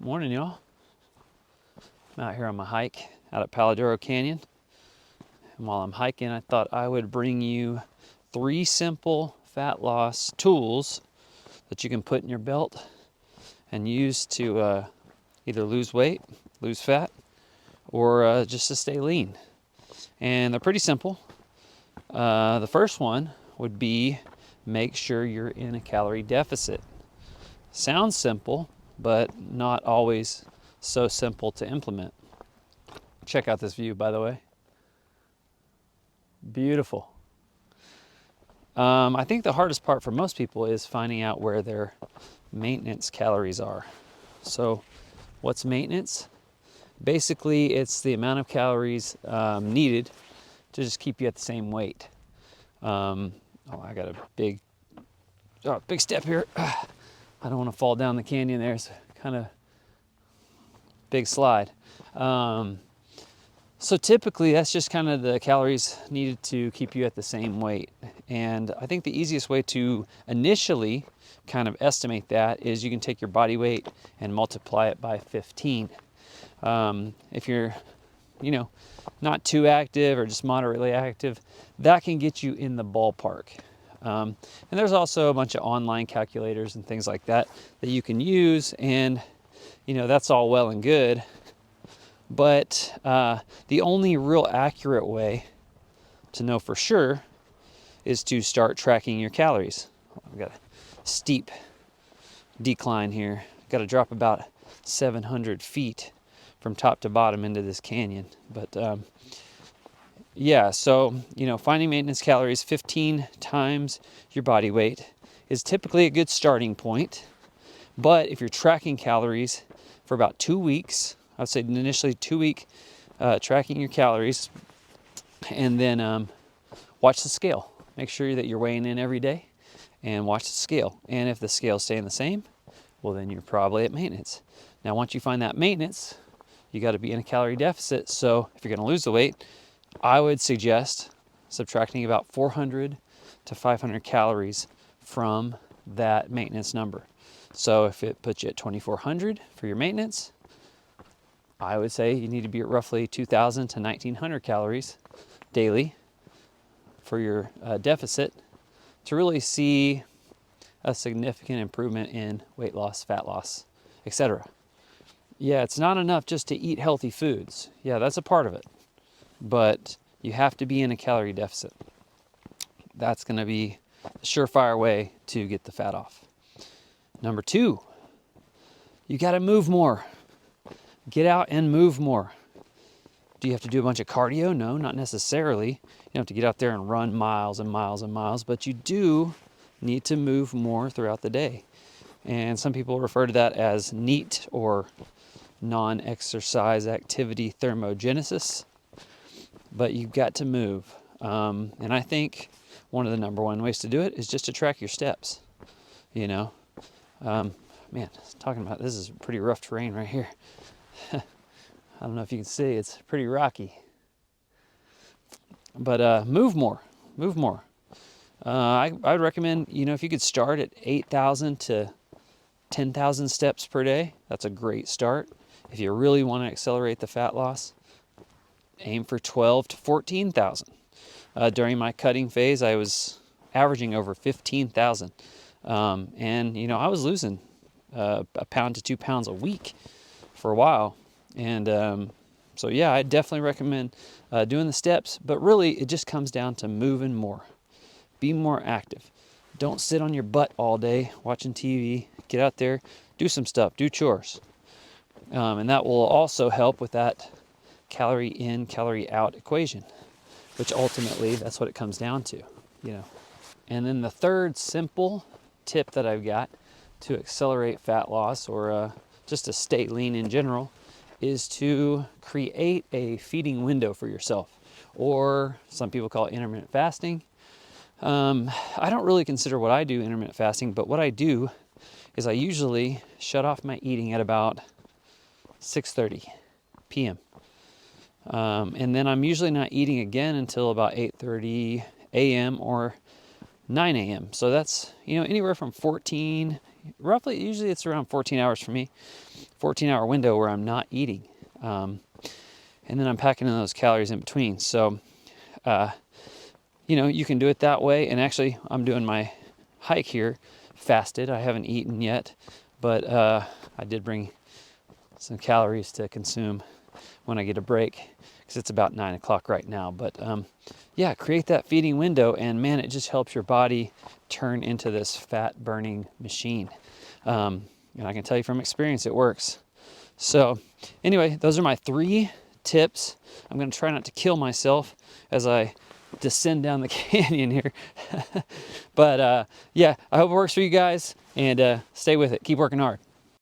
Morning, y'all. I'm out here on my hike out at Palo Duro Canyon. And while I'm hiking, I thought I would bring you 3 simple fat loss tools that you can put in your belt and use to either lose weight, lose fat, or just to stay lean. And they're pretty simple. The first one would be make sure you're in a calorie deficit. Sounds simple, but not always so simple to implement. Check out this view, by the way. Beautiful. I think the hardest part for most people is finding out where their maintenance calories are. So what's maintenance? Basically, it's the amount of calories needed to just keep you at the same weight. I got a big step here. I don't want to fall down the canyon there. It's kind of big slide. So typically that's just kind of the calories needed to keep you at the same weight. And I think the easiest way to initially kind of estimate that is you can take your body weight and multiply it by 15. If you're, not too active or just moderately active, that can get you in the ballpark. And there's also a bunch of online calculators and things like that you can use, and that's all well and good. But the only real accurate way to know for sure is to start tracking your calories. I've got a steep decline here. Got to drop about 700 feet from top to bottom into this canyon. But so finding maintenance calories 15 times your body weight is typically a good starting point. But if you're tracking calories for about 2 weeks, I would say initially 2 week tracking your calories, and then watch the scale. Make sure that you're weighing in every day and watch the scale. And if the scale's staying the same, well, then you're probably at maintenance. Now, once you find that maintenance, you got to be in a calorie deficit. So if you're going to lose the weight, I would suggest subtracting about 400 to 500 calories from that maintenance number. So if it puts you at 2,400 for your maintenance, I would say you need to be at roughly 2,000 to 1,900 calories daily for your deficit to really see a significant improvement in weight loss, fat loss, etc. Yeah, it's not enough just to eat healthy foods. Yeah, that's a part of it. But you have to be in a calorie deficit. That's going to be a surefire way to get the fat off. Number 2, you got to move more. Get out and move more. Do you have to do a bunch of cardio? No, not necessarily. You don't have to get out there and run miles and miles and miles, but you do need to move more throughout the day. And some people refer to that as N.E.A.T or Non-Exercise Activity Thermogenesis. But you've got to move. And I think one of the number one ways to do it is just to track your steps. Talking about this is pretty rough terrain right here. I don't know if you can see, it's pretty rocky. But move more. I would recommend, if you could start at 8,000 to 10,000 steps per day, that's a great start. If you really want to accelerate the fat loss, aim for 12 to 14,000. During my cutting phase, I was averaging over 15,000. And I was losing a pound to 2 pounds a week for a while. And I definitely recommend doing the steps. But really, it just comes down to moving more. Be more active. Don't sit on your butt all day watching TV. Get out there, do some stuff, do chores. And that will also help with that calorie in, calorie out equation, which ultimately that's what it comes down to, And then the third simple tip that I've got to accelerate fat loss or just to stay lean in general is to create a feeding window for yourself, or some people call it intermittent fasting. I don't really consider what I do intermittent fasting, but what I do is I usually shut off my eating at about 6:30 p.m. And then I'm usually not eating again until about 8:30 a.m. or 9 a.m. So that's, anywhere from 14, roughly, usually it's around 14 hours for me, 14-hour window where I'm not eating. And then I'm packing in those calories in between. So, you can do it that way. And actually, I'm doing my hike here fasted. I haven't eaten yet, but I did bring some calories to consume when I get a break, because it's about 9 o'clock right now. But yeah, create that feeding window, and man, it just helps your body turn into this fat burning machine. And I can tell you from experience, it works. So anyway, those are my 3 tips. I'm going to try not to kill myself as I descend down the canyon here. But yeah, I hope it works for you guys, and stay with it. Keep working hard.